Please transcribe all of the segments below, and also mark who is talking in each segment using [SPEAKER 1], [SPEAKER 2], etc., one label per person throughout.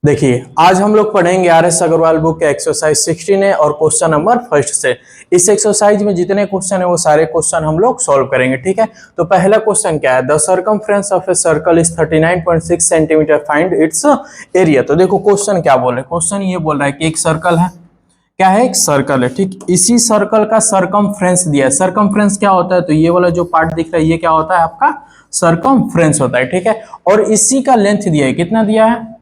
[SPEAKER 1] देखिए आज हम लोग पढ़ेंगे आर.एस. अग्रवाल बुक के एक्सरसाइज 16 और क्वेश्चन नंबर फर्स्ट से। इस एक्सरसाइज में जितने क्वेश्चन है वो सारे क्वेश्चन हम लोग सॉल्व करेंगे, ठीक है। तो पहला क्वेश्चन क्या है, the circumference of a circle is 39.6 centimetre, find its area. तो देखो क्वेश्चन क्या बोल रहे हैं, क्वेश्चन ये बोल रहा है कि एक सर्कल है, क्या है, एक सर्कल है, ठीक। इसी सर्कल का सरकमफ्रेंस दिया है। सरकमफ्रेंस क्या होता है, तो ये वाला जो पार्ट दिख रहा है ये क्या होता है, आपका सरकमफ्रेंस होता है, ठीक है। और इसी का लेंथ दिया है, कितना दिया है,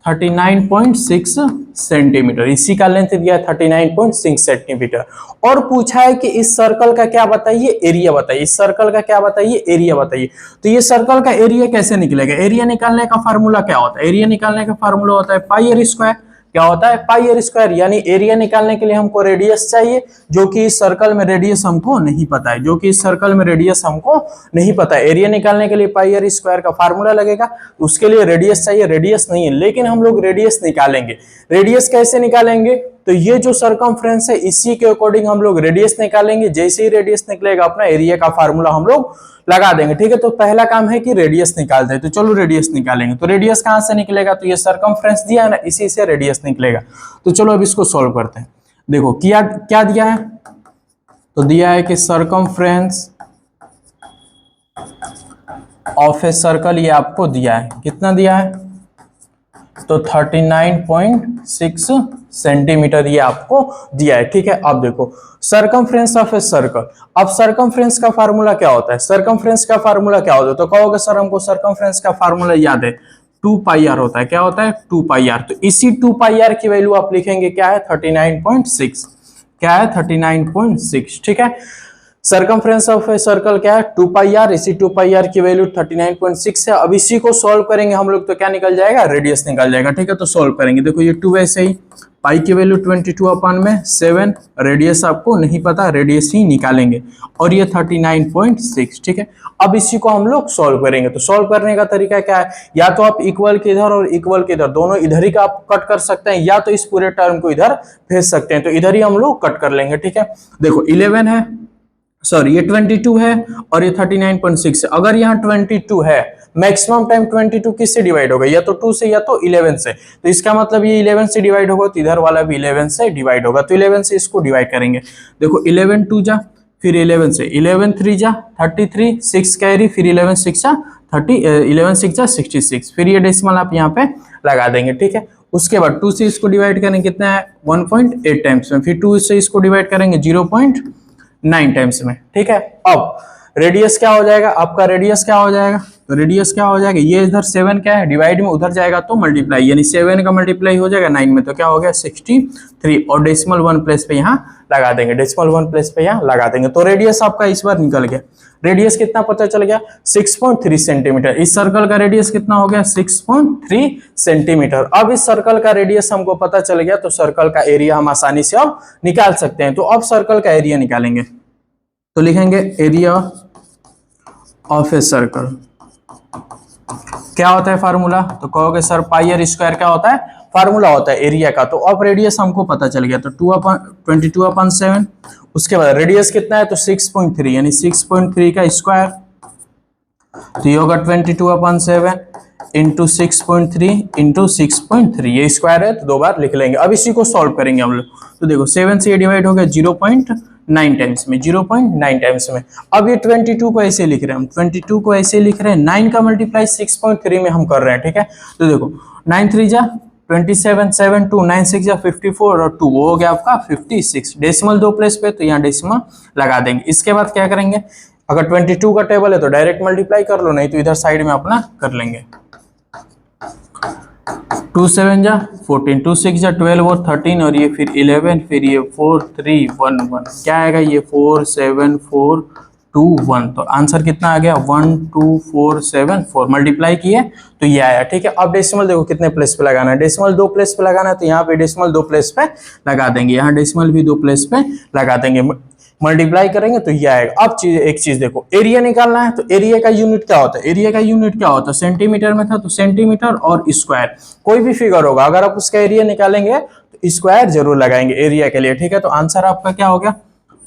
[SPEAKER 1] 39.6 सेंटीमीटर। इसी का लेंथ दिया है 39.6 सेंटीमीटर। और पूछा है कि इस सर्कल का क्या बताइए, एरिया बताइए। इस सर्कल का क्या बताइए, एरिया बताइए। तो ये सर्कल का एरिया कैसे निकलेगा, एरिया निकालने का फार्मूला क्या होता है, एरिया निकालने का फार्मूला होता है पाई आर स्क्वायर। क्या होता है, पाई आर स्क्वायर। यानी एरिया निकालने के लिए हमको रेडियस चाहिए, जो कि इस सर्कल में रेडियस हमको नहीं पता है, जो कि इस सर्कल में रेडियस हमको नहीं पता है। एरिया निकालने के लिए पाई आर स्क्वायर का फार्मूला लगेगा, उसके लिए रेडियस चाहिए, रेडियस नहीं है, लेकिन हम लोग रेडियस निकालेंगे। रेडियस कैसे निकालेंगे, तो ये जो सरकमफ्रेंस है इसी के अकॉर्डिंग हम लोग रेडियस निकालेंगे। जैसे ही रेडियस निकलेगा अपना एरिया का फार्मूला हम लोग लगा देंगे, ठीक है। तो पहला काम है कि रेडियस निकाल दे, तो चलो रेडियस निकालेंगे। तो रेडियस कहां से निकलेगा, तो ये सरकमफ्रेंस दिया है ना, इसी से रेडियस निकलेगा। तो चलो अब इसको सॉल्व करते हैं। देखो क्या क्या दिया है, तो दिया है कि सरकमफ्रेंस ऑफ ए सर्कल, ये आपको दिया है, कितना दिया है, तो 39.6 सेंटीमीटर ये आपको दिया है, ठीक है। अब देखो सरकमफ्रेंस ऑफ ए सर्कल, अब सरकमफ्रेंस का फार्मूला क्या होता है, सरकमफ्रेंस का फार्मूला क्या होता है, तो कहोगे सर हमको सरकमफ्रेंस का फार्मूला याद है, 2 पाई आर होता है। क्या होता है, 2 पाई आर। तो इसी 2 पाई आर की वैल्यू आप लिखेंगे, क्या है, 39.6, क्या है, 39.6, ठीक है। सरकमफ्रेंस ऑफ ए सर्कल क्या है, 2 पाई आर, इसी 2 पाई आर की वैल्यू 39.6 है। अब इसी को सॉल्व करेंगे हम लोग, तो क्या निकल जाएगा, रेडियस निकल जाएगा, ठीक है। तो सॉल्व करेंगे, देखो ये 2 ऐसे ही, पाई की वैल्यू 22/7, रेडियस आपको नहीं पता, रेडियस ही निकालेंगे, और ये 39.6, ठीक है। अब इसी को हम लोग सॉल्व करेंगे। तो सॉल्व करने का तरीका क्या है, या तो आप इक्वल के इधर और इक्वल के इधर, दोनों इधर ही का आप कट कर सकते हैं, या तो इस पूरे टर्म को इधर भेज सकते हैं। तो इधर ही हम लोग कट कर लेंगे, ठीक है। देखो 11 है, सॉरी ये 22 है और ये 39.6 है। अगर यहाँ 22 है, मैक्सिमम टाइम 22 किससे डिवाइड होगा, या तो 2 से या तो 11 से। तो इसका मतलब ये 11 से डिवाइड होगा, तो इधर वाला भी 11 से डिवाइड होगा। तो 11 से इसको डिवाइड करेंगे। देखो 11 2 जा, फिर 11 से 11 3 जा 33, 6 कैरी, फिर 11 6 जा 30, 11 6 जा 66, फिर ये डेसिमल आप यहाँ पे लगा देंगे, ठीक है। उसके बाद 2 से इसको डिवाइड करेंगे, कितना है, 1.8 टाइम्स में, फिर 2 से इसको डिवाइड करेंगे 0.9 टाइम्स में, ठीक है। अब रेडियस क्या हो जाएगा, आपका रेडियस क्या हो जाएगा, तो रेडियस क्या हो जाएगा, ये इधर 7 क्या है, डिवाइड में उधर जाएगा तो मल्टीप्लाई, यानी 7 का मल्टीप्लाई हो जाएगा 9 में, तो क्या हो गया 63, और डेसिमल 1 प्लेस पे यहाँ लगा देंगे, डेसिमल 1 प्लेस पे यहाँ लगा देंगे। तो रेडियस आपका इस बार निकल गया। रेडियस कितना पता चल गया, 6.3 सेंटीमीटर। इस सर्कल का रेडियस कितना हो गया, 6.3 सेंटीमीटर। अब इस सर्कल का रेडियस हमको पता चल गया, तो सर्कल का एरिया हम आसानी से अब निकाल सकते हैं। तो अब सर्कल का एरिया निकालेंगे, तो लिखेंगे एरिया ऑफ ए सर्कल। क्या होता है फार्मूला, तो कहोगे सर पाई आर स्क्वायर क्या होता है, फार्मूला होता है एरिया का। तो अब रेडियस हमको पता चल गया, तो 22/7। उसके बाद रेडियस कितना है, तो 6.3, यानी 6.3 का स्क्वायर, तो ये होगा 22/7 इंटू 6.3 इंटू 6.3, ये स्क्वायर है तो 2 बार लिख लेंगे। अब इसी को सॉल्व करेंगे हम लोग। तो देखो 7 से ये डिवाइड हो गया 0.9 टाइम्स में, 0.9 टाइम्स में। अब ये 22 को ऐसे लिख रहे हैं हम, 22 को ऐसे लिख रहे हैं, 9 का मल्टीप्लाई 6.3 में हम कर रहे हैं, ठीक है। तो देखो 9 3 जा 27, 7 2, 9 6 जा 54, और 2 वो हो गया आपका 56। डेसिमल 2 प्लेस पे, तो यहाँ डेसिमल लगा देंगे। इसके बाद क्या करेंगे, अगर 22 का टेबल है तो डायरेक्ट मल्टीप्लाई कर लो, नहीं तो इधर साइड में अपना कर लेंगे। 2 7 जा 14, 2 6 जा 12 और 13, और ये फिर 11, फिर ये 4 3 1 1, क्या आएगा, ये 4 7 4 2 1। तो आंसर कितना आ गया, 1 2 4 7 4। मल्टीप्लाई किए तो ये आया, ठीक है। अब डेसिमल देखो कितने प्लेस पे लगाना है, डेसिमल 2 प्लेस पे लगाना है, तो यहाँ पे डेसिमल 2 प्लेस पे लगा देंगे, यहाँ डेसिमल भी 2 प्लेस पे लगा देंगे। मल्टीप्लाई करेंगे तो ये आएगा। अब एक चीज देखो, एरिया निकालना है, तो एरिया का यूनिट क्या होता है, एरिया का यूनिट क्या होता है, सेंटीमीटर में था तो सेंटीमीटर और स्क्वायर, कोई भी फिगर होगा अगर आप उसका एरिया निकालेंगे तो स्क्वायर जरूर लगाएंगे एरिया के लिए, ठीक है। तो आंसर आपका क्या हो गया,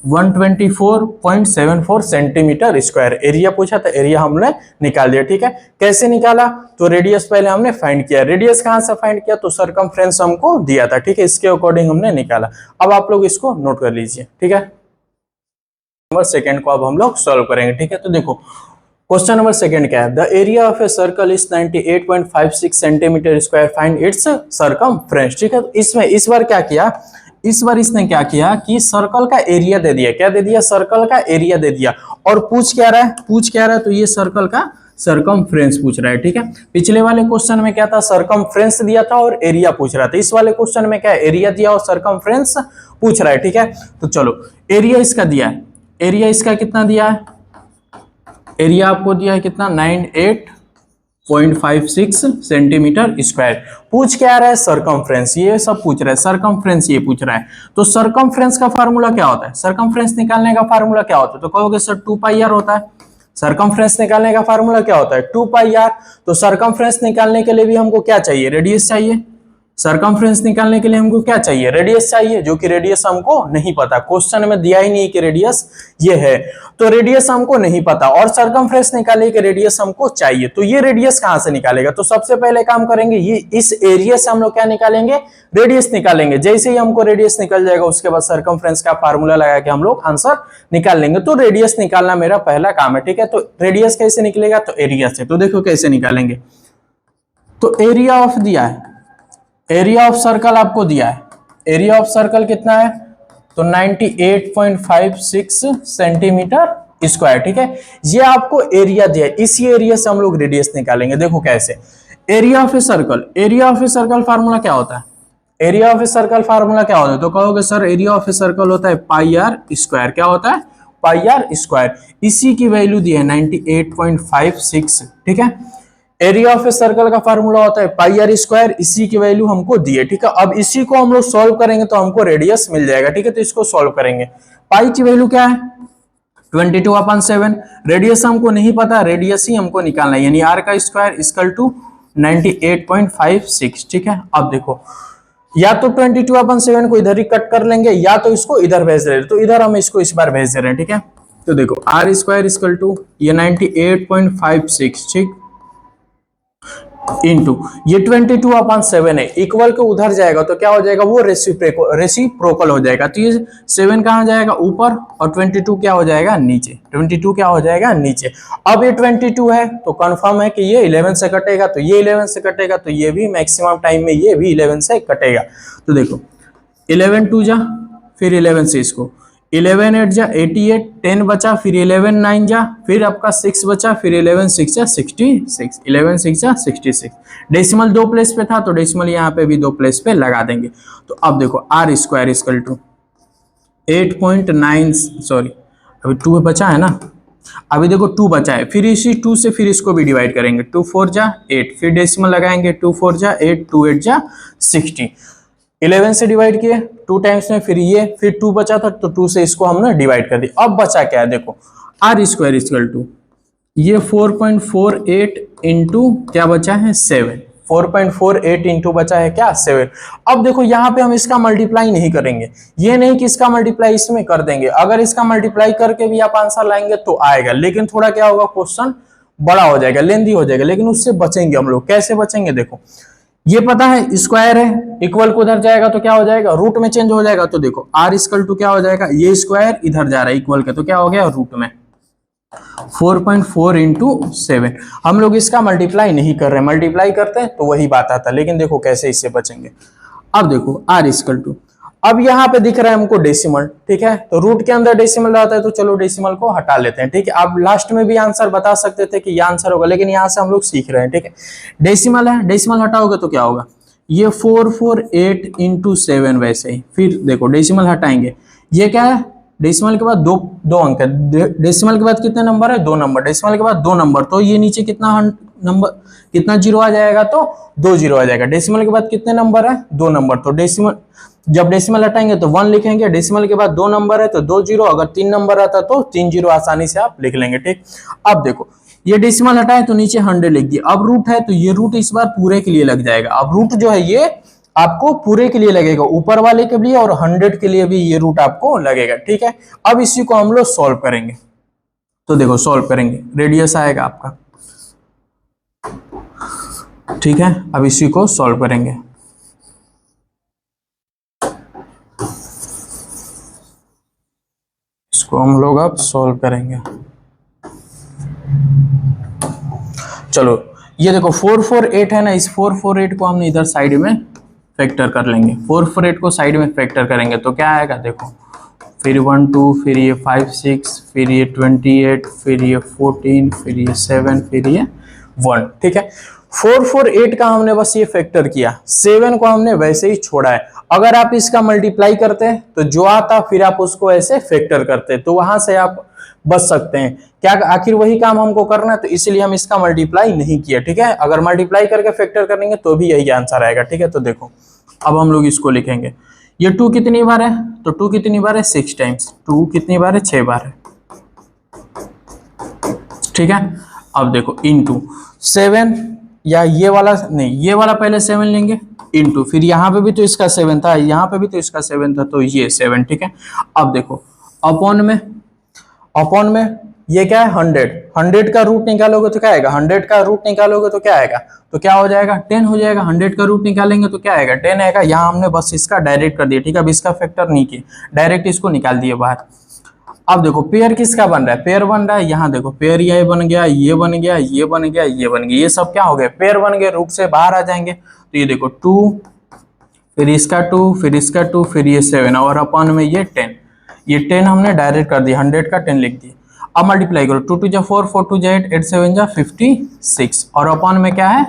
[SPEAKER 1] 124.74 सेंटीमीटर स्क्वायर एरिया पूछा था, एरिया हमने निकाल दिया। ठीक है, कैसे निकाला? तो रेडियस पहले हमने फाइंड किया। रेडियस कहां से फाइंड किया? तो सरकमफ्रेंस हमको दिया था। ठीक है, इसके अकॉर्डिंग हमने निकाला। अब आप लोग इसको नोट कर लीजिए। ठीक है, नंबर सेकंड को अब हम लोग सॉल्व करेंगे। ठीक है, तो देखो क्वेश्चन नंबर सेकंड क्या है? The area of a circle is 98.56 centimetre square, find its circumference. ठीक है, तो इसमें इस बार क्या किया? इस बार इसने क्या किया कि सर्कल का एरिया दे दिया। क्या दे दिया? सर्कल का एरिया दे दिया। और पूछ क्या रहा है? पूछ क्या रहा है? तो ये सर्कल का सरकमफ्रेंस पूछ रहा है। ठीक है, पिछले वाले क्वेश्चन में क्या था? सरकमफ्रेंस दिया था और एरिया पूछ रहा था। इस वाले क्वेश्चन में क्या है? एरिया दिया और सरकमफ्रेंस पूछ रहा है। ठीक है, तो चलो एरिया इसका दिया है। एरिया इसका कितना दिया है? एरिया आपको दिया है कितना? 98.56 सेंटीमीटर स्क्वायर। पूछ क्या रहा है? सरकमफ्रेंस। ये सब पूछ रहा है, सरकमफ्रेंस ये पूछ रहा है। तो सरकमफ्रेंस का फार्मूला क्या होता है? सरकमफ्रेंस निकालने का फार्मूला क्या होता है? तो कहोगे सर 2 पाई आर होता है। सरकमफ्रेंस निकालने का फार्मूला क्या होता है? 2 पाई आर। तो सरकमफ्रेंस निकालने के लिए भी हमको क्या चाहिए? रेडियस चाहिए। सरकमफ्रेंस निकालने के लिए हमको क्या चाहिए? रेडियस चाहिए, जो कि रेडियस हमको नहीं पता। क्वेश्चन में दिया ही नहीं कि रेडियस ये है, तो रेडियस हमको नहीं पता। और सरकमफ्रेंस निकालने के रेडियस हमको चाहिए, तो ये रेडियस कहां से निकालेगा? तो सबसे पहले काम करेंगे, ये इस एरिया से हम लोग क्या निकालेंगे? रेडियस निकालेंगे। जैसे ही हमको रेडियस निकल जाएगा, उसके बाद सरकमफ्रेंस का फार्मूला लगा के हम लोग आंसर निकाल लेंगे। तो रेडियस निकालना मेरा पहला काम है। ठीक है, तो रेडियस कैसे निकलेगा? तो एरिया से। तो देखो कैसे निकालेंगे। तो एरिया ऑफ दिया है, एरिया ऑफ सर्कल आपको दिया है। एरिया ऑफ सर्कल कितना है? तो 98.56 सेंटीमीटर स्क्वायर। ठीक है, ये आपको एरिया दिया है। इसी एरिया से हम लोग रेडियस निकालेंगे। देखो कैसे? Area of a circle, area of a circle formula क्या होता है? Area of a circle formula क्या होता है? तो कहोगे sir area of a circle होता है पाई आर स्क्वायर। क्या होता है? पाई आर स्क्वायर। इसी की वैल्यू दी है 98.56। ठीक है, एरिया ऑफ ए सर्कल का फार्मूला होता है पाई आर स्क्वायर। इसी की वैल्यू हमको दी है। ठीक है, अब इसी को हम लोग सॉल्व करेंगे तो हमको रेडियस मिल जाएगा। ठीक है, तो इसको सॉल्व करेंगे। पाई की वैल्यू क्या है? 22/7। रेडियस हमको नहीं पता, रेडियस ही हमको निकालना है, यानी आर का स्क्वायर इक्वल टू 98.56। ठीक है, अब देखो या तो 22/7 को इधर ही कट कर लेंगे, या तो इसको इधर भेज दे रहे, तो इधर हम इसको इस बार भेज दे रहे हैं। ठीक है, तो देखो आर स्क्वायर इक्वल टू ये 98.56, ठीक, इंटू ये 22/7 है, इक्वल के उधर जाएगा तो क्या हो जाएगा? वो रेसिप्रोकल हो जाएगा। तो ये 7 कहां जाएगा? ऊपर, और 22 क्या हो जाएगा? नीचे। 22 क्या हो जाएगा? नीचे। अब ये 22 है तो कंफर्म है कि ये 11 से कटेगा, तो ये 11 से कटेगा, तो ये भी मैक्सिमम टाइम में ये भी 11 से कटेगा। तो देखो 11 2 जा, फिर 11 से इसको 11 8 जा 88, 10 बचा, फिर 11 9 जा, फिर आपका 6 बचा, फिर 11 6 जा 66, 11 6 जा 66। डेसिमल 2 प्लेस पे था तो डेसिमल यहाँ पे भी 2 प्लेस पे लगा देंगे। तो अब देखो r square equal to 8.9, sorry अभी 2 बचा है ना, अभी देखो 2 बचा है, फिर इसी 2 से फिर इसको भी डिवाइड करेंगे। 2 4 जा 8, फिर डेसिमल लगाएंगे, 2 4 जा 8, 2 8 जा 60। 11 से डिवाइड किए 2 टाइम्स में, फिर ये, फिर 2 बचा था तो 2 से इसको हमने डिवाइड कर दिया। अब बचा क्या है? देखो आर स्क्वायर इक्वल टू ये 4.48 इंटू क्या बचा है? 7। 4.48 इंटू बचा है क्या? 7। अब देखो यहाँ पे हम इसका मल्टीप्लाई नहीं करेंगे, ये नहीं कि इसका मल्टीप्लाई इसमें कर देंगे। अगर इसका मल्टीप्लाई करके भी आप आंसर लाएंगे तो आएगा, लेकिन थोड़ा क्या होगा? क्वेश्चन बड़ा हो जाएगा, लेंदी हो जाएगा, लेकिन उससे बचेंगे हम लोग। कैसे बचेंगे? देखो ये पता है स्क्वायर है, इक्वल को उधर जाएगा तो क्या हो जाएगा? रूट में चेंज हो जाएगा। तो देखो आर इक्वल टू क्या हो जाएगा? ये स्क्वायर इधर जा रहा है इक्वल के, तो क्या हो गया? रूट में 4.4 इंटू 7। हम लोग इसका मल्टीप्लाई नहीं कर रहे, मल्टीप्लाई करते हैं तो वही बात आता, लेकिन देखो कैसे इससे बचेंगे। अब देखो आर इक्वल टू, अब यहाँ पे दिख रहा है हमको डेसिमल, ठीक है, तो रूट के अंदर डेसिमल रहता है तो चलो डेसिमल को हटा लेते हैं। ठीक है, आप लास्ट में भी आंसर बता सकते थे कि ये आंसर होगा, लेकिन यहाँ से हम लोग सीख रहे हैं। ठीक है, डेसिमल है, डेसिमल हटाओगे तो क्या होगा? ये 448 इंटू 7 वैसे ही। फिर देखो डेसिमल हटाएंगे, ये क्या है? डेसिमल के बाद दो अंक है, डेसिमल के बाद कितने नंबर है? 2 नंबर, डेसिमल के बाद 2 नंबर, तो ये नीचे कितना नंबर, कितना जीरो आ जाएगा? तो 2 जीरो आ जाएगा। डेसिमल के बाद कितने नंबर है? 2 नंबर, तो डेसिमल जब डेसिमल हटाएंगे तो 1 लिखेंगे, डेसिमल के बाद 2 नंबर है तो 2 जीरो, अगर 3 नंबर आता तो 3 जीरो आसानी से आप लिख लेंगे। ठीक, अब देखो ये डेसिमल हटाए तो नीचे 100 लिख दिया। अब रूट है तो ये रूट इस बार पूरे के लिए लग जाएगा। अब रूट जो है ये आपको पूरे के लिए लगेगा, ऊपर वाले के लिए और 100 के लिए भी ये रूट आपको लगेगा, ठीक है। अब इसी को हम लोग सॉल्व करेंगे, तो देखो सॉल्व करेंगे, रेडियस आएगा आपका, ठीक है। अब इसी को सॉल्व करेंगे, इसको हम लोग अब सॉल्व करेंगे। चलो ये देखो 448 है ना, इस 448 को हमने इधर साइड में फैक्टर कर लेंगे, 448 को साइड में फैक्टर करेंगे तो क्या आएगा देखो, फिर 1 2, फिर ये 5 6, फिर ये 28, फिर ये 14, फिर ये 7, फिर ये 1, ठीक है। 448 का हमने बस ये फैक्टर किया, 7 को हमने वैसे ही छोड़ा है। अगर आप इसका मल्टीप्लाई करते हैं तो जो आता फिर आप उसको ऐसे फैक्टर करते हैं, तो वहां से आप बच सकते हैं। क्या आखिर वही काम हमको करना है, तो इसलिए हम इसका मल्टीप्लाई नहीं किया, ठीक है। अगर मल्टीप्लाई करके फैक्टर करेंगे तो भी यही आंसर आएगा, ठीक है। तो देखो अब हम लोग इसको लिखेंगे, ये 2 कितनी बार है, तो 2 कितनी बार है 6 टाइम्स, 2 कितनी बार है 6 बार है, ठीक है। अब देखो इनटू 7, या ये वाला नहीं, ये वाला पहले 7 लेंगे, इनटू फिर यहाँ पे भी तो इसका 7 था, यहाँ पे भी तो इसका 7 था, तो ये 7, ठीक है। अब देखो अपॉन में ये क्या है 100 का रूट निकालोगे तो क्या आएगा, 100 का रूट निकालोगे तो क्या आएगा, तो क्या हो जाएगा 10 हो जाएगा। 100 का रूट निकालेंगे तो क्या आएगा 10 आएगा। यहाँ हमने बस इसका डायरेक्ट कर दिया, ठीक है। अब इसका फैक्टर नहीं किया, डायरेक्ट इसको निकाल दिए बाहर। अब देखो पेयर किसका बन रहा है, पेयर बन रहा है, यहाँ देखो पेयर ये बन गया, ये बन गया, ये बन गया, ये बन गया, ये सब क्या हो गए पेयर बन गए, रूट से बाहर आ जाएंगे। तो ये देखो 2, फिर इसका 2, फिर इसका 2, फिर ये 7 और अपॉन में ये 10, ये 10 हमने डायरेक्ट कर दिया, 100 का 10 लिख दिया। अब मल्टीप्लाई करो, 2 2 जा 4, 4 2 जा 8, 8 7 जा 56 और अपॉन में क्या है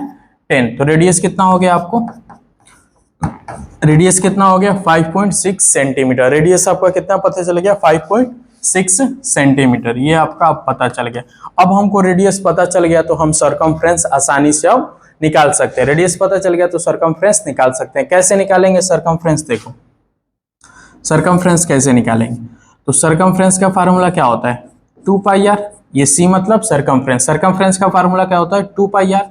[SPEAKER 1] 10। तो रेडियस कितना हो गया आपको, रेडियस कितना हो गया 5.6 सेंटीमीटर। रेडियस आपका कितना पता चल गया 5.6 सेंटीमीटर, ये आपका अब पता चल गया। अब हमको रेडियस पता चल गया तो हम सरकमफ्रेंस आसानी से अब निकाल सकते हैं। रेडियस पता चल गया तो सरकमफ्रेंस निकाल सकते हैं। कैसे निकालेंगे सरकमफ्रेंस, देखो सरकमफ्रेंस कैसे निकालेंगे, तो सरकमफ्रेंस का फार्मूला क्या होता है 2 पाई आर, ये सी मतलब सरकमफ्रेंस। सरकमफ्रेंस का फार्मूला क्या होता है 2 पाई आर,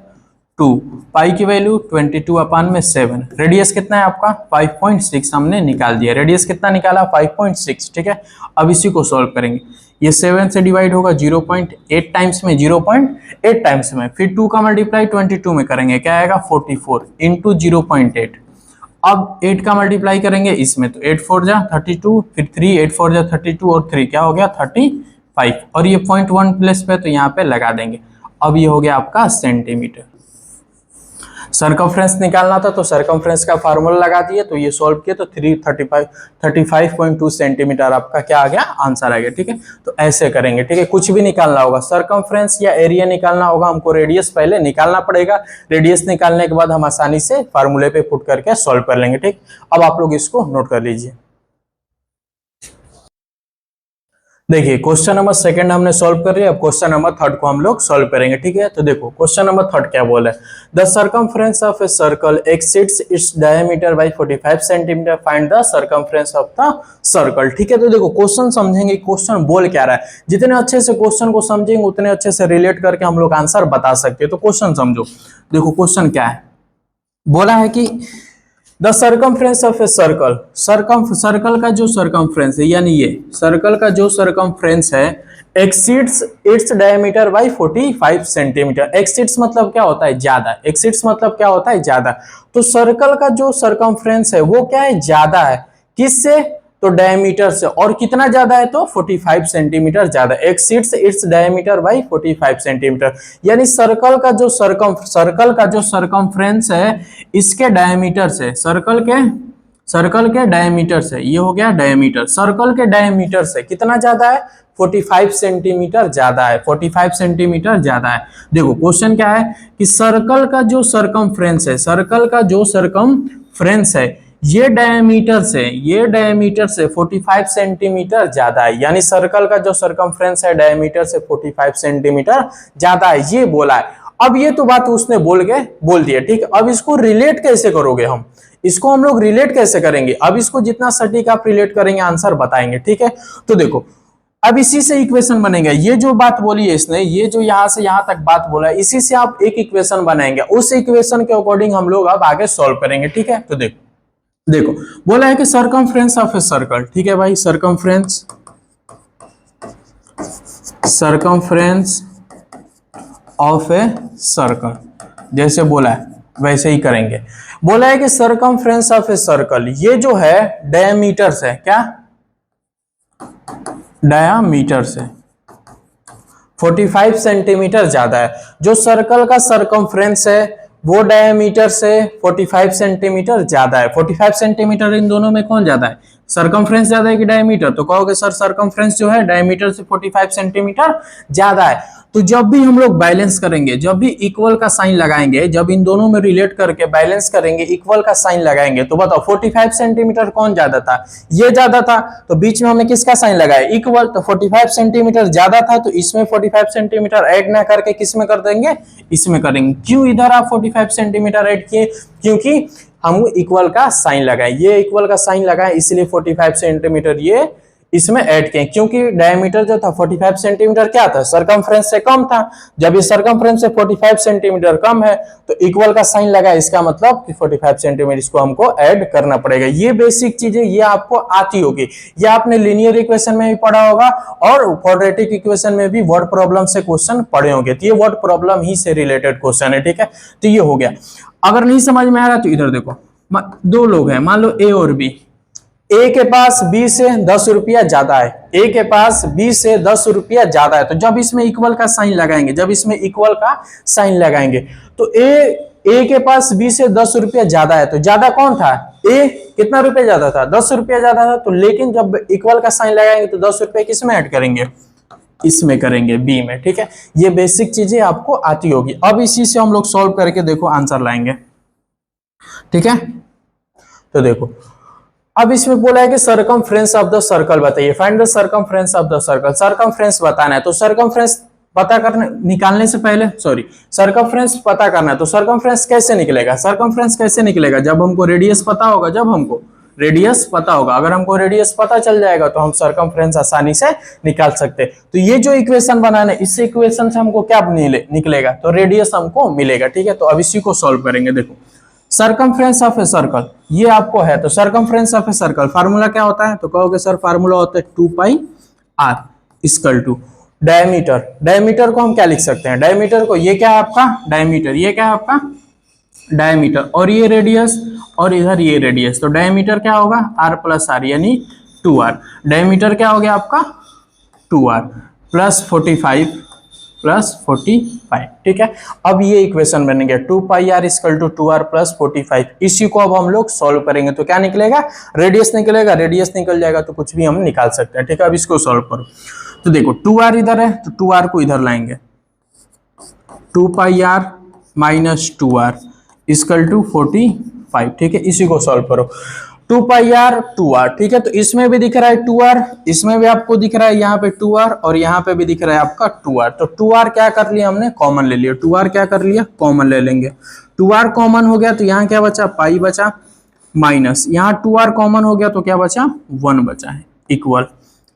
[SPEAKER 1] 2 पाई की वैल्यू 22 अपान में 7। रेडियस कितना है आपका 5.6 हमने निकाल दिया, रेडियस कितना निकाला 5.6, ठीक है। अब इसी को सॉल्व करेंगे, ये 7 से डिवाइड होगा 0.8 टाइम्स में, 0.8 टाइम्स में, फिर 2 का मल्टीप्लाई 22 में करेंगे, क्या आएगा 44 इंटू 0.8। अब 8 का मल्टीप्लाई करेंगे इसमें, तो 8 4 जा 32, फिर 3 8 4 जा 32 और 3 क्या हो गया 35, और ये 0.1 प्लस पे तो यहाँ पे लगा देंगे। अब ये हो गया आपका सेंटीमीटर। सर्कमफ्रेंस निकालना था तो सर्कमफ्रेंस का फार्मूला लगा दिए, तो ये सॉल्व किए तो 35.2 सेंटीमीटर आपका क्या आ गया आंसर आ गया, ठीक है। तो ऐसे करेंगे, ठीक है। कुछ भी निकालना होगा, सर्कमफ्रेंस या एरिया निकालना होगा, हमको रेडियस पहले निकालना पड़ेगा। रेडियस निकालने के बाद हम आसानी से फार्मूले पे पुट करके सॉल्व कर लेंगे, ठीक। अब आप लोग इसको नोट कर लीजिए। देखिए क्वेश्चन नंबर 2 हमने सॉल्व कर लिया, अब क्वेश्चन नंबर 3 को हम लोग सॉल्व करेंगे, ठीक है। तो देखो क्वेश्चन नंबर 3 क्या बोला है, the circumference of a circle exceeds its diameter by 45 centimetre, find the circumference of the circle, ठीक है। तो देखो क्वेश्चन समझेंगे, क्वेश्चन बोल क्या रहा है। जितने अच्छे से क्वेश्चन को समझेंगे उतने अच्छे से रिलेट करके हम लोग आंसर बता सकते हैं। तो क्वेश्चन समझो, देखो क्वेश्चन क्या है, बोला है कि the circumference of a circle, circle का जो सर्कमफ्रेंस है, यानी ये सर्कल का जो सर्कमफ्रेंस है exceeds its diameter by 45 centimetre. Exceeds मतलब क्या होता है ज्यादा, एक्सीड्स मतलब क्या होता है ज्यादा। तो सर्कल का जो सर्कमफ्रेंस है वो क्या है ज्यादा है, किससे, तो डायमीटर से, और कितना ज्यादा है तो 45 सेंटीमीटर ज्यादा। Exceeds its diameter by 45 centimetre, यानी सर्कल का जो सर्कमफ्रेंस है इसके डायमीटर से, सर्कल के डायमीटर से, ये हो गया डायमीटर, सर्कल के डायमीटर से कितना ज्यादा है 45 सेंटीमीटर ज्यादा है, 45 सेंटीमीटर ज्यादा है। देखो क्वेश्चन क्या है कि सर्कल का जो सर्कमफ्रेंस है, सर्कल का जो सर्कमफ्रेंस है ये डायमीटर से 45 सेंटीमीटर ज्यादा है, यानी सर्कल का जो सर्कमफ्रेंस है डायमीटर से 45 सेंटीमीटर ज्यादा है, ये बोला है। अब ये तो बात उसने बोल दिया, ठीक। अब इसको रिलेट कैसे करोगे, इसको हम लोग रिलेट कैसे करेंगे, अब इसको जितना सटीक आप रिलेट करेंगे आंसर बताएंगे, ठीक है। तो देखो अब इसी से इक्वेशन बनेगा, ये जो बात बोली है इसने, ये जो यहां से यहां तक बात बोला है, इसी से आप एक इक्वेशन बनाएंगे, उस इक्वेशन के अकॉर्डिंग हम लोग अब आगे सॉल्व करेंगे, ठीक है। तो देखो देखो बोला है कि सरकमफ्रेंस ऑफ ए सर्कल, ठीक है भाई, सरकमफ्रेंस ऑफ ए सर्कल जैसे बोला है वैसे ही करेंगे। बोला है कि सरकमफ्रेंस ऑफ ए सर्कल, ये जो है डायमीटर से, क्या डायामीटर से 45 सेंटीमीटर ज्यादा है। जो सर्कल का सरकमफ्रेंस है वो डायमीटर से 45 सेंटीमीटर ज्यादा है। 45 सेंटीमीटर इन दोनों में कौन ज्यादा है, सरकमफ्रेंस ज्यादा है कि डायमीटर? तो कहोगे सर सरकमफ्रेंस जो है डायमीटर से 45 सेंटीमीटर ज्यादा है। तो जब भी हम लोग बैलेंस करेंगे, जब भी इक्वल का साइन लगाएंगे, जब इन दोनों में रिलेट करके बैलेंस करेंगे, इक्वल का साइन लगाएंगे, तो बताओ 45 सेंटीमीटर कौन ज्यादा था, ये ज्यादा था, तो बीच में हमने किसका साइन लगाया, इक्वल। तो 45 सेंटीमीटर ज्यादा था तो इसमें 45 सेंटीमीटर ऐड ना करके किसमें कर देंगे, इसमें करेंगे। क्यों इधर आप 45 सेंटीमीटर ऐड किए, क्योंकि हम इक्वल का साइन लगाए, ये इक्वल का साइन लगाए इसलिए 45 सेंटीमीटर ये इसमें ऐड किए, क्योंकि डायमीटर जो था 45 सेंटीमीटर क्या था, सरकमफ्रेंस से कम था। जब ये सरकमफ्रेंस से 45 सेंटीमीटर कम है तो इक्वल का साइन लगा, इसका मतलब कि 45 सेंटीमीटर इसको हमको ऐड करना पड़ेगा। ये बेसिक चीजें ये आपको आती होगी, ये आपने लीनियर इक्वेशन में भी पढ़ा होगा और क्वाड्रेटिक इक्वेशन में भी वर्ड प्रॉब्लम से क्वेश्चन पढ़े होंगे। तो ये वर्ड प्रॉब्लम ही से रिलेटेड क्वेश्चन है, ठीक है। तो ये हो गया। अगर नहीं समझ में आ रहा तो इधर देखो, दो लोग हैं, मान लो ए और बी, ए के पास बी से 10 रुपया ज्यादा है, ए के पास बी से 10 रुपया ज्यादा है। तो जब इसमें इक्वल का साइन लगाएंगे, जब इसमें इक्वल का साइन लगाएंगे तो ए के पास बी से 10 रुपया ज्यादा है, तो ज्यादा कौन था, ए कितना रुपया ज्यादा था, 10 रुपया ज्यादा था। तो लेकिन जब इक्वल का साइन लगाएंगे तो 10 रुपया किसमें ऐड करेंगे, इसमें करेंगे, बी में, ठीक है। ये बेसिक चीजें आपको आती होगी। अब इसी से हम लोग सॉल्व करके देखो आंसर लाएंगे, ठीक है। तो देखो अब इसमें बोला है कि सरकमफ्रेंस ऑफ द सर्कल बताइए, find the circumference of the circle. Circumference बताना है, तो सरकमफ्रेंस पता करने निकालने से पहले सरकमफ्रेंस पता करना है। तो सरकमफ्रेंस कैसे निकलेगा, सरकमफ्रेंस कैसे निकलेगा, जब हमको रेडियस पता होगा, जब हमको रेडियस पता होगा। अगर हमको रेडियस पता चल जाएगा तो हम सरकमफ्रेंस आसानी से निकाल सकते हैं। तो ये जो इक्वेशन बनाना है, इस इक्वेशन से हमको क्या निकलेगा, तो रेडियस हमको मिलेगा, ठीक है। तो अब इसी को सॉल्व करेंगे। देखो सरकमफ्रेंस ऑफ ए सर्कल ये आपको है, तो circumference of a circle formula क्या होता है, तो कहोगे सर फार्मूला होता है 2 pi r equal to diameter. Diameter को हम क्या लिख सकते हैं, डायमीटर को, ये क्या है आपका डायमीटर, ये क्या है आपका डायमीटर, और ये रेडियस, और इधर ये रेडियस। तो डायमीटर क्या होगा r प्लस आर यानी 2r। डायमीटर क्या हो गया आपका 2r प्लस 45, ठीक है। अब ये इक्वेशन बन गया 2 pi r equal to 2r plus 45। इसी को अब हम लोग सॉल्व करेंगे तो क्या निकलेगा, रेडियस निकलेगा, रेडियस निकल जाएगा तो कुछ भी हम निकाल सकते हैं, ठीक है। अब इसको सॉल्व करो। तो देखो 2r इधर है तो 2r को इधर लाएंगे, 2 pi r minus 2r equal to 45, ठीक है। इसी को सॉल्व करो, 2 पाई r 2r, ठीक है। तो इसमें भी दिख रहा है 2r, इसमें भी आपको दिख रहा है यहाँ पे 2r, और यहाँ पे भी दिख रहा है आपका 2r। तो 2r क्या कर लिया हमने, कॉमन ले लिया। 2r क्या कर लिया, कॉमन ले लेंगे। 2r कॉमन हो गया तो यहाँ क्या बचा, पाई बचा, माइनस यहाँ 2r कॉमन हो गया तो क्या बचा, 1 बचा है, इक्वल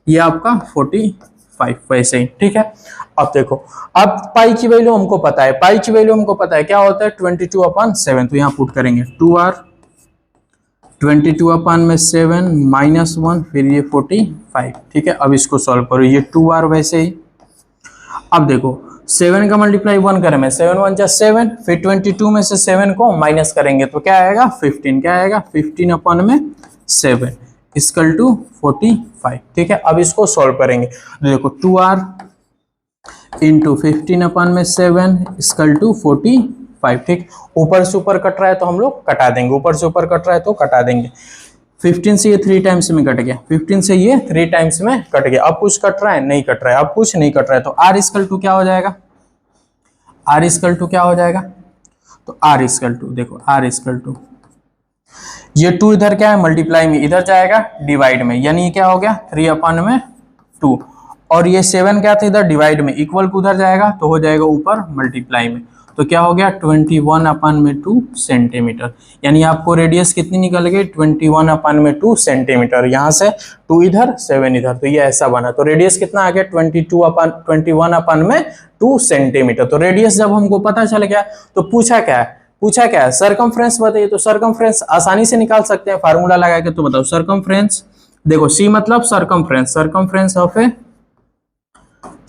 [SPEAKER 1] ये आपका 45 वैसे ही, ठीक है। अब देखो, अब पाई की वैल्यू हमको पता है, पाई की वैल्यू हमको पता है क्या होता है 22/7। तो यहाँ पुट करेंगे 2r 22/7 माइनस 1, फिर ये 45, ठीक है। अब इसको सॉल्व करो, ये 2r वैसे ही। अब देखो 7 का मल्टीप्लाई 1 करें में 7 1 जा 7, फिर 22 में से 7 को माइनस करेंगे तो क्या आएगा 15, क्या आएगा 15/7 इक्वल टू 45, ठीक है। अब इसको सॉल्व करेंगे तो देखो 2r इंटू 15/7 इक्वल टू 45, ठीक। ऊपर से ऊपर कट रहा है तो हम लोग कटा देंगे, ऊपर से ऊपर कट रहा है तो कटा देंगे। 15 से ये 3 टाइम्स में कट गया, 15 से ये 3 टाइम्स में कट गया। अब कुछ कट रहा है, नहीं कट रहा है, अब कुछ नहीं कट रहा है। तो r इक्वल टू क्या हो जाएगा, r इक्वल टू क्या हो जाएगा, तो r इक्वल टू देखो r इक्वल टू ये 2 इधर क्या है मल्टीप्लाई में, इधर जाएगा डिवाइड में, यानी क्या हो गया 3/2, और ये 7 क्या था इधर डिवाइड में, इक्वल को उधर जाएगा तो हो जाएगा ऊपर मल्टीप्लाई में। तो क्या हो गया 21/2 सेंटीमीटर, यानी आपको रेडियस कितनी निकल गई 21/2 सेंटीमीटर। यहाँ से 2 इधर 7 इधर, तो ये ऐसा बना। तो रेडियस कितना आ गया 21/2 सेंटीमीटर। तो रेडियस जब हमको पता चल गया तो पूछा क्या है, पूछा क्या है, सरकमफ्रेंस बताइए। तो सरकमफ्रेंस आसानी से निकाल सकते हैं फार्मूला लगा के। तो बताओ सरकमफ्रेंस, देखो सी मतलब circumference, circumference of a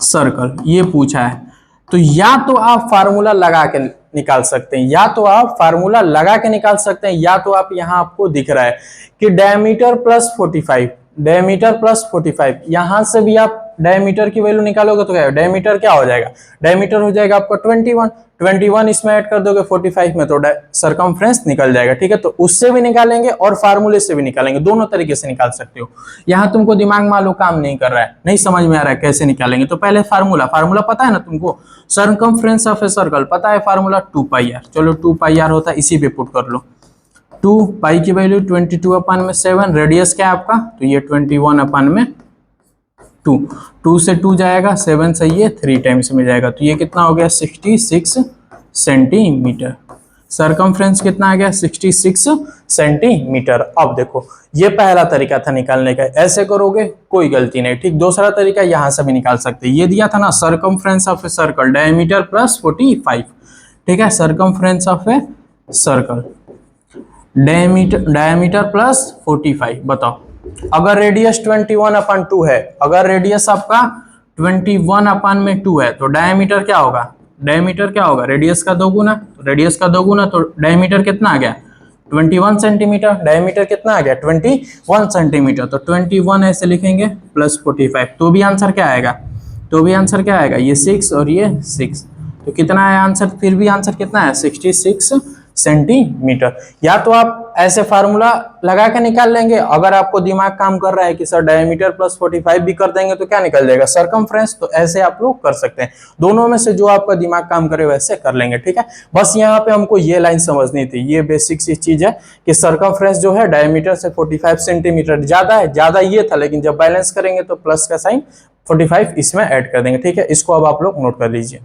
[SPEAKER 1] circle ये पूछा है। तो या तो आप फार्मूला लगा के निकाल सकते हैं, या तो आप फार्मूला लगा के निकाल सकते हैं, या तो आप यहां आपको दिख रहा है कि डायमीटर प्लस 45, डायमीटर प्लस 45, यहां से भी आप डायमीटर की वैल्यू निकालोगे तो क्या डायमीटर क्या हो जाएगा, डायमीटर हो जाएगा आपका 21, 21 इसमें ऐड कर दोगे 45 में तो सरकमफ्रेंस निकल जाएगा। ठीक है, तो उससे भी निकालेंगे और फार्मूले से भी निकालेंगे, दोनों तरीके से निकाल सकते हो। यहां तुमको दिमाग मान लो काम नहीं कर रहा है, नहीं समझ में आ रहा है कैसे निकालेंगे, तो पहले फार्मूला, फार्मूला पता है ना तुमको, सरकमफ्रेंस ऑफ ए सर्कल पता है फार्मूला 2πr। चलो 2πr होता है, इसी पे पुट कर लो। 2 पाई की वैल्यू 22/7, रेडियस क्या है आपका, तो ये 21/2, 2 से 2 जाएगा, 7 से ये 3 टाइम्स में जाएगा, तो ये कितना हो गया 66 सेंटीमीटर। सरकमफ्रेंस कितना आ गया 66 सेंटीमीटर। अब देखो ये पहला तरीका था निकालने का, ऐसे करोगे कोई गलती नहीं। ठीक, दूसरा तरीका यहां से भी निकाल सकते हैं, ये दिया था ना circumference of a circle diameter plus 45। ठीक है, circumference of a circle diameter plus 45। बताओ अगर रेडियस 21/2 है, अगर रेडियस आपका 21/2 है तो डायमीटर क्या होगा, डायमीटर क्या होगा रेडियस का दोगुना, रेडियस का दोगुना तो डायमीटर कितना आ गया 21 सेंटीमीटर, डायमीटर कितना आ गया 21 सेंटीमीटर। तो 21 ऐसे लिखेंगे प्लस 45, तो भी आंसर क्या आएगा, तो भी आंसर क्या आएगा, ये 6 और ये 6, तो कितना है आंसर, फिर भी आंसर कितना है 66 सेंटीमीटर। या तो आप ऐसे फार्मूला लगा के निकाल लेंगे, अगर आपको दिमाग काम कर रहा है कि सर डायमीटर प्लस 45 भी कर देंगे तो क्या निकल जाएगा सरकमफ्रेंस, तो ऐसे आप लोग कर सकते हैं। दोनों में से जो आपका दिमाग काम करे वैसे कर लेंगे। ठीक है, बस यहाँ पे हमको ये लाइन समझनी थी, ये बेसिक सी चीज है कि सरकमफ्रेंस जो है डायमीटर से 45 सेंटीमीटर ज्यादा है, ज्यादा ये था, लेकिन जब बैलेंस करेंगे तो प्लस का साइन 45 इसमें ऐड कर देंगे। ठीक है, इसको अब आप लोग नोट कर लीजिए।